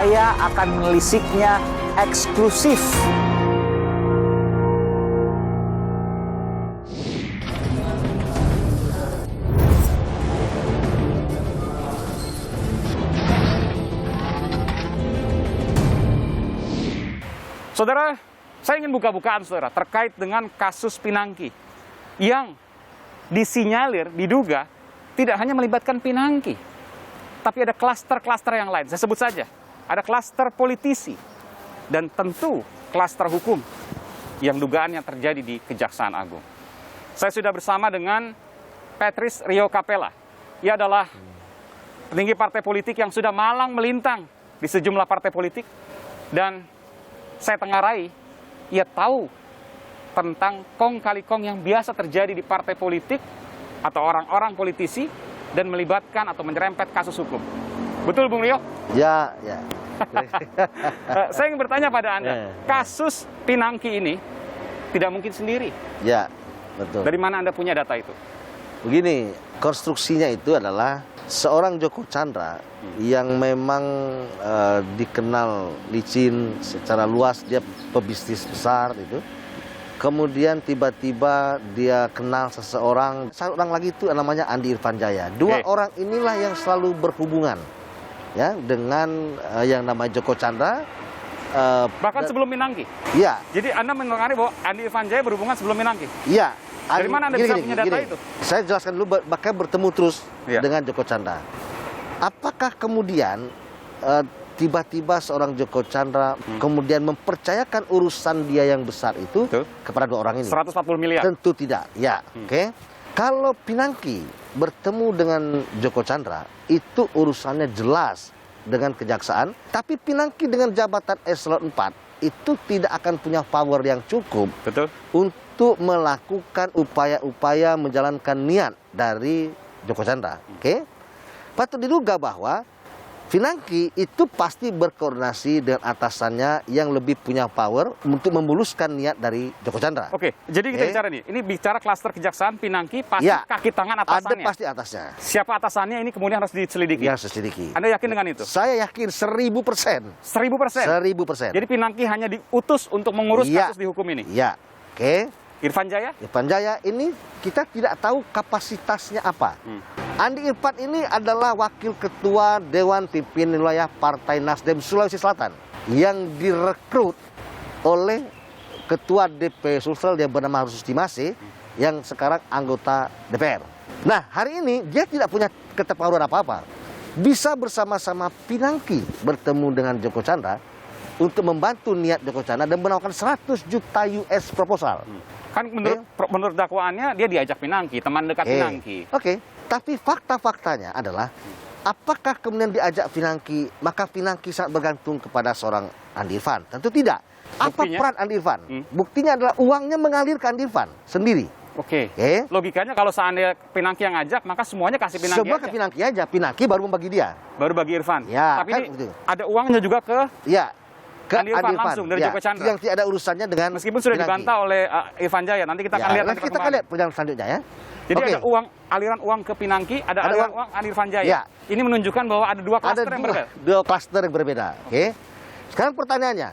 Saya akan menelisiknya eksklusif. Saudara, saya ingin buka-bukaan saudara terkait dengan kasus Pinangki yang disinyalir, diduga tidak hanya melibatkan Pinangki, tapi ada klaster-klaster yang lain. Saya sebut saja, ada klaster politisi dan tentu klaster hukum yang dugaannya terjadi di Kejaksaan Agung. Saya sudah bersama dengan Patrice Rio Capella. Ia adalah petinggi partai politik yang sudah malang melintang di sejumlah partai politik dan saya tengarai, ia tahu tentang kong kali kong yang biasa terjadi di partai politik atau orang-orang politisi dan melibatkan atau menyerempet kasus hukum. Betul, Bung Rio? Ya. Saya ingin bertanya pada Anda, kasus Pinangki ini tidak mungkin sendiri. Ya, betul. Dari mana Anda punya data itu? Begini, konstruksinya itu adalah seorang Joko Chandra yang memang dikenal licin secara luas, dia pebisnis besar itu. Kemudian tiba-tiba dia kenal seseorang lagi itu namanya Andi Irfan Jaya. Dua orang inilah yang selalu berhubungan ya dengan yang namanya Joko Chandra. Bahkan sebelum Pinangki? Iya. Jadi Anda mendengar bahwa Andi Irfan Jaya berhubungan sebelum Pinangki? Iya. Dari mana Anda bisa punya data itu? Saya jelaskan dulu, bahkan bertemu terus dengan Joko Chandra. Apakah kemudian tiba-tiba seorang Joko Chandra kemudian mempercayakan urusan dia yang besar itu kepada dua orang ini? 140 miliar? Tentu tidak, ya. Oke. Kalau Pinangki bertemu dengan Joko Chandra, itu urusannya jelas dengan kejaksaan. Tapi Pinangki dengan jabatan eselon 4 itu tidak akan punya power yang cukup untuk melakukan upaya-upaya menjalankan niat dari Joko Chandra. Oke. Patut diduga bahwa Pinangki itu pasti berkoordinasi dengan atasannya yang lebih punya power untuk memuluskan niat dari Joko Chandra. Oke, jadi kita bicara nih. Ini bicara klaster kejaksaan Pinangki pasti kaki tangan atasannya. Ada pasti atasnya. Siapa atasannya ini kemudian harus diselidiki. Ya, diselidiki. Anda yakin dengan itu? Saya yakin 1000%. 1000%? 1000%. Jadi Pinangki hanya diutus untuk mengurus kasus di hukum ini? Iya. Oke. Irfan Jaya? Irfan Jaya ini kita tidak tahu kapasitasnya apa. Andi Irfan ini adalah wakil ketua Dewan Pimpinan Wilayah Partai Nasdem Sulawesi Selatan yang direkrut oleh ketua DP Sulsel yang bernama Harus Dimase yang sekarang anggota DPR. Nah, hari ini dia tidak punya ketepauan apa-apa. Bisa bersama-sama Pinangki bertemu dengan Joko Chandra untuk membantu niat Joko Chandra dan menawarkan 100 juta US proposal. Kan menurut dakwaannya dia diajak Pinangki, teman dekat Pinangki. Oke. Tapi fakta-faktanya adalah apakah kemudian diajak Pinangki, maka Pinangki sangat bergantung kepada seorang Andi Irfan? Tentu tidak. Buktinya? Apa peran Andi Irfan? Buktinya adalah uangnya mengalir ke Andi Irfan sendiri. Oke. Logikanya kalau seandainya Pinangki yang ngajak, maka semuanya kasih Pinangki semua ke Pinangki aja. Pinangki baru membagi dia. Baru bagi Irfan? Ya, tapi kan ini ada uangnya juga ke... Ya. Ke Andi Irfan langsung dari Joko Chandra? Yang tidak ada urusannya dengan meskipun sudah dibantah oleh Irfan Jaya. Nanti kita akan lihat. Nanti kita akan lihat perjalanan selanjutnya ya. Jadi ada aliran uang ke Pinangki, ada aliran uang Andi Irfan Jaya. Ya. Ini menunjukkan bahwa ada dua klaster yang berbeda. Dua klaster yang berbeda. Oke. Sekarang pertanyaannya,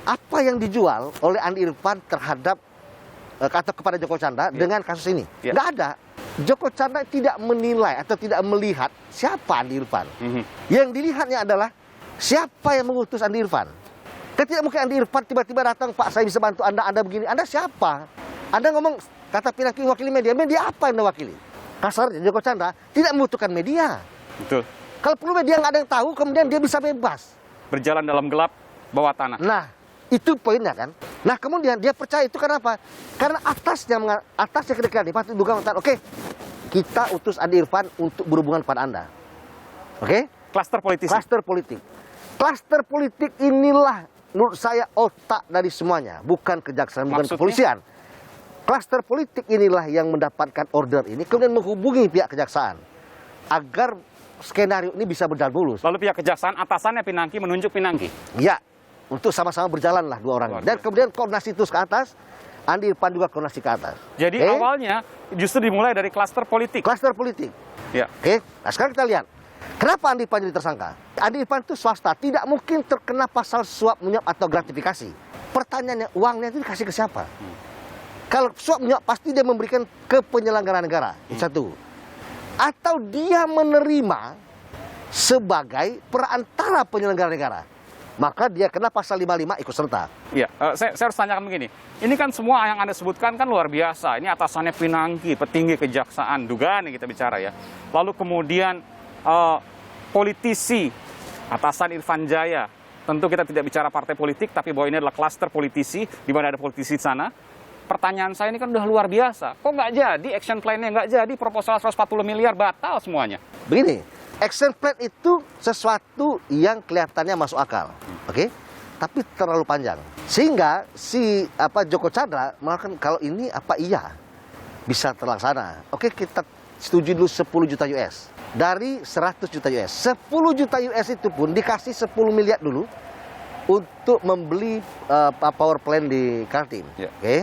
apa yang dijual oleh Andi Irfan terhadap atau kepada Joko Chandra dengan kasus ini? Nggak ada. Joko Chandra tidak menilai atau tidak melihat siapa Andi Irfan. Yang dilihatnya adalah siapa yang mengutus Andi Irfan. Tidak mungkin Andi Irfan tiba-tiba datang, Pak saya bisa bantu Anda begini. Anda siapa? Anda ngomong, kata Pinangki wakili media. Media apa yang Anda wakili? Kasarnya Joko Chandra tidak membutuhkan media. Betul. Kalau perlu media nggak ada yang tahu, kemudian dia bisa bebas. Berjalan dalam gelap, bawah tanah. Nah, itu poinnya kan. Nah, kemudian dia percaya itu karena apa? Karena atasnya kedekaan dia patut duga mengatakan, oke, kita utus Andi Irfan untuk berhubungan pada Anda. Oke? Klaster politisi. Klaster politik. Klaster politik inilah menurut saya otak dari semuanya, bukan kejaksaan, bukan kepolisian. Klaster politik inilah yang mendapatkan order ini, kemudian menghubungi pihak kejaksaan agar skenario ini bisa berjalan mulus. Lalu pihak kejaksaan atasannya Pinangki menunjuk Pinangki? Ya, untuk sama-sama berjalanlah dua orang. Dan kemudian koordinasi terus ke atas, Andi Irfan juga koordinasi ke atas. Jadi awalnya justru dimulai dari klaster politik? Klaster politik. Ya. Nah sekarang kita lihat, kenapa Andi Irfan jadi tersangka? Andi Irfan itu swasta, tidak mungkin terkena pasal suap menyuap atau gratifikasi. Pertanyaannya, uangnya itu dikasih ke siapa? Kalau suap menyuap pasti dia memberikan ke penyelenggara negara, itu satu. Atau dia menerima sebagai perantara penyelenggara negara, maka dia kena pasal 55 ikut serta. Iya, saya harus tanyakan begini. Ini kan semua yang Anda sebutkan kan luar biasa. Ini atasannya Pinangki, petinggi kejaksaan, dugaan yang kita bicara ya. Lalu kemudian politisi, atasan Irfan Jaya. Tentu kita tidak bicara partai politik, tapi bahwa ini adalah klaster politisi, di mana ada politisi di sana. Pertanyaan saya ini kan udah luar biasa. Kok nggak jadi action plan-nya, nggak jadi proposal 140 miliar, batal semuanya. Begini, action plan itu sesuatu yang kelihatannya masuk akal, oke? Tapi terlalu panjang. Sehingga si Joko Chandra mengatakan kalau ini iya bisa terlaksana. Oke, kita setuju dulu 10 juta US. Dari 100 juta US. 10 juta US itu pun dikasih 10 miliar dulu untuk membeli power plant di Kaltim. Ya. Oke.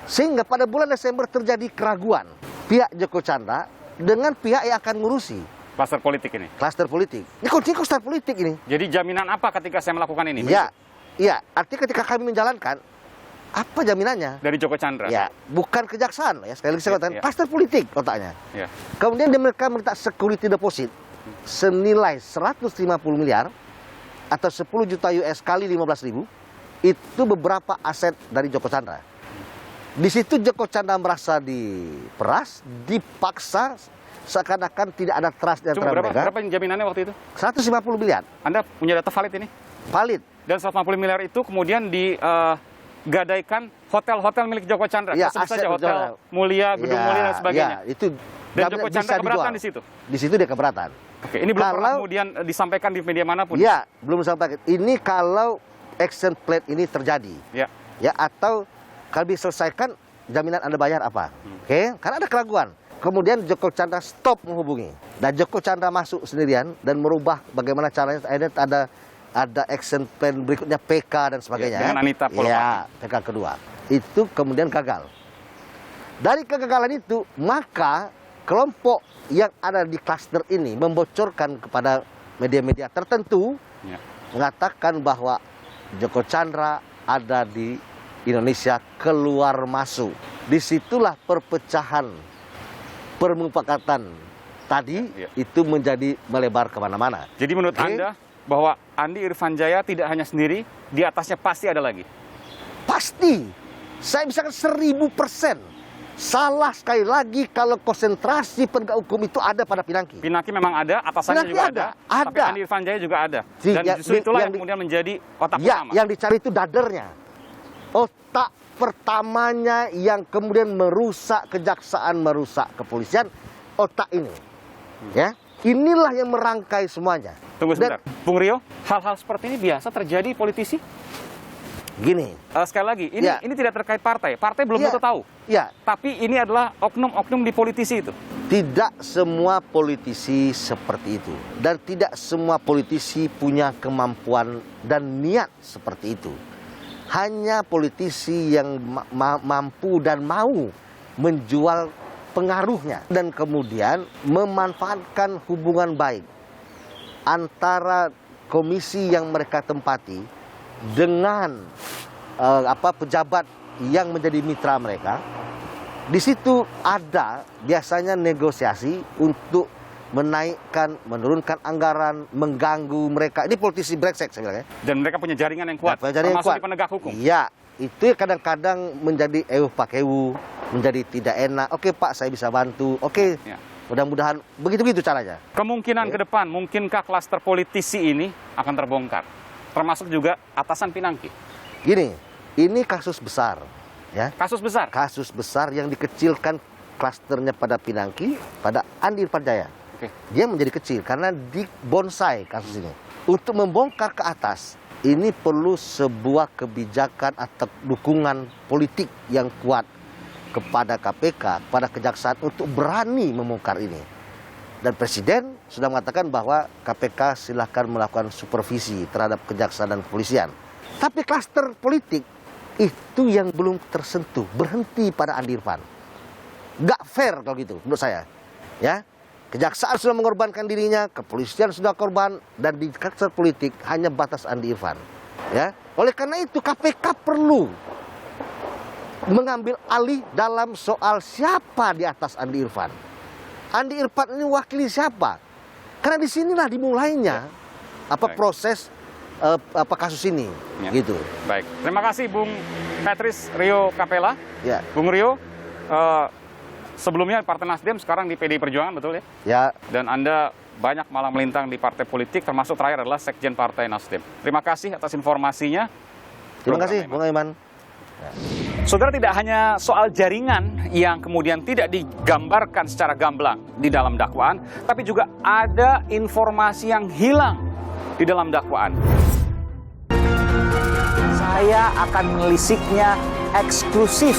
Sehingga pada bulan Desember terjadi keraguan pihak Joko Chandra dengan pihak yang akan ngurusi Klaster politik ini. klaster politik. Ini kuncinya klaster politik ini. Jadi jaminan apa ketika saya melakukan ini? Iya. Artinya ketika kami menjalankan, apa jaminannya? Dari Joko Chandra. Ya, bukan kejaksaan ya. Sekali lagi saya katakan, Ya. klaster politik otaknya. Ya. Kemudian mereka minta security deposit senilai 150 miliar atau 10 juta US kali 15.000, itu beberapa aset dari Joko Chandra. Di situ Joko Chandra merasa diperas, dipaksa, seakan-akan tidak ada trust di antara mereka. Berapa jaminannya waktu itu? 150 miliar, Anda punya data valid ini? valid. Dan 150 miliar itu kemudian digadaikan hotel-hotel milik Joko Chandra. Ya, Sebut aset saja Hotel Joko. Mulia, Gedung Ya, Mulia dan sebagainya. ya, itu Dan Joko bisa Chandra keberatan dijual. di situ. Di situ dia keberatan. Oke, ini belum pernah kemudian disampaikan di media manapun. Ya, belum disampaikan. Ini kalau action plan ini terjadi. Ya. Ya, atau kalau diselesaikan, jaminan Anda bayar apa? Oke, karena ada keraguan. Kemudian Joko Chandra stop menghubungi. Dan Joko Chandra masuk sendirian dan merubah bagaimana caranya. Akhirnya ada action plan berikutnya PK dan sebagainya. Dengan Anita Polwan. Ya, PK kedua. Itu kemudian gagal. Dari kegagalan itu, maka kelompok yang ada di klaster ini membocorkan kepada media-media tertentu, Ya. mengatakan bahwa Joko Chandra ada di Indonesia keluar masuk. Disitulah perpecahan, permufakatan tadi Ya. itu menjadi melebar kemana-mana. Jadi menurut Oke. Anda bahwa Andi Irfan Jaya tidak hanya sendiri, di atasnya pasti ada lagi? Pasti, saya bisa 1000%. Salah sekali lagi kalau konsentrasi penegak hukum itu ada pada Pinangki. Pinangki memang ada, atasannya Pinangki juga ada. Tapi Ada. Andi Irfan Jaya juga ada. Si- Dan ya- justru itulah yang yang kemudian menjadi otak Ya, utama. yang dicari itu dadernya. Otak pertamanya yang kemudian merusak kejaksaan, merusak kepolisian, otak ini. Ya, inilah yang merangkai semuanya. Tunggu Dan sebentar. Bung Rio, hal-hal seperti ini biasa terjadi politisi? gini, Sekali lagi, Ya. ini tidak terkait partai. Partai belum Ya. tentu tahu. ya, Tapi ini adalah oknum-oknum di politisi itu. tidak semua politisi seperti itu. Dan tidak semua politisi punya kemampuan dan niat seperti itu. Hanya politisi yang mampu dan mau menjual pengaruhnya. Dan kemudian memanfaatkan hubungan baik antara komisi yang mereka tempati dengan pejabat yang menjadi mitra mereka. Di situ ada biasanya negosiasi untuk menaikkan, menurunkan anggaran, mengganggu mereka. Ini politisi brengsek saya bilang ya. Dan mereka punya jaringan yang kuat, Punya jaringan termasuk kuat. di penegak hukum. Iya, itu kadang-kadang menjadi ewu, menjadi tidak enak. Oke Pak, saya bisa bantu. Oke, Ya. mudah-mudahan begitu-begitu caranya. Kemungkinan Ya. ke depan, mungkinkah klaster politisi ini akan terbongkar? Termasuk juga atasan Pinangki. Gini, ini kasus besar, ya. Kasus besar. Kasus besar yang dikecilkan klasternya pada Pinangki, pada Andi Irfan Jaya. Oke. Dia menjadi kecil karena dibonsai kasus ini. Untuk membongkar ke atas, ini perlu sebuah kebijakan atau dukungan politik yang kuat kepada KPK, kepada kejaksaan untuk berani membongkar ini. Dan Presiden sudah mengatakan bahwa KPK silahkan melakukan supervisi terhadap kejaksaan dan kepolisian. Tapi klaster politik itu yang belum tersentuh, berhenti pada Andi Irfan. Nggak fair kalau gitu menurut saya. Ya, Kejaksaan sudah mengorbankan dirinya, kepolisian sudah korban, dan di kancah politik hanya batas Andi Irfan. Ya, oleh karena itu KPK perlu mengambil alih dalam soal siapa di atas Andi Irfan. Andi Irfan ini wakili siapa? Karena disinilah dimulainya proses kasus ini, gitu. Baik, terima kasih Bung Patrice Rio Capella. Ya. Bung Rio, sebelumnya Partai Nasdem, sekarang di PDI Perjuangan, betul ya? Ya. Dan Anda banyak malah melintang di partai politik, termasuk terakhir adalah Sekjen Partai Nasdem. Terima kasih atas informasinya. Terima kasih, Bung Aiman. Saudara, tidak hanya soal jaringan yang kemudian tidak digambarkan secara gamblang di dalam dakwaan, tapi juga ada informasi yang hilang di dalam dakwaan. Saya akan melisiknya eksklusif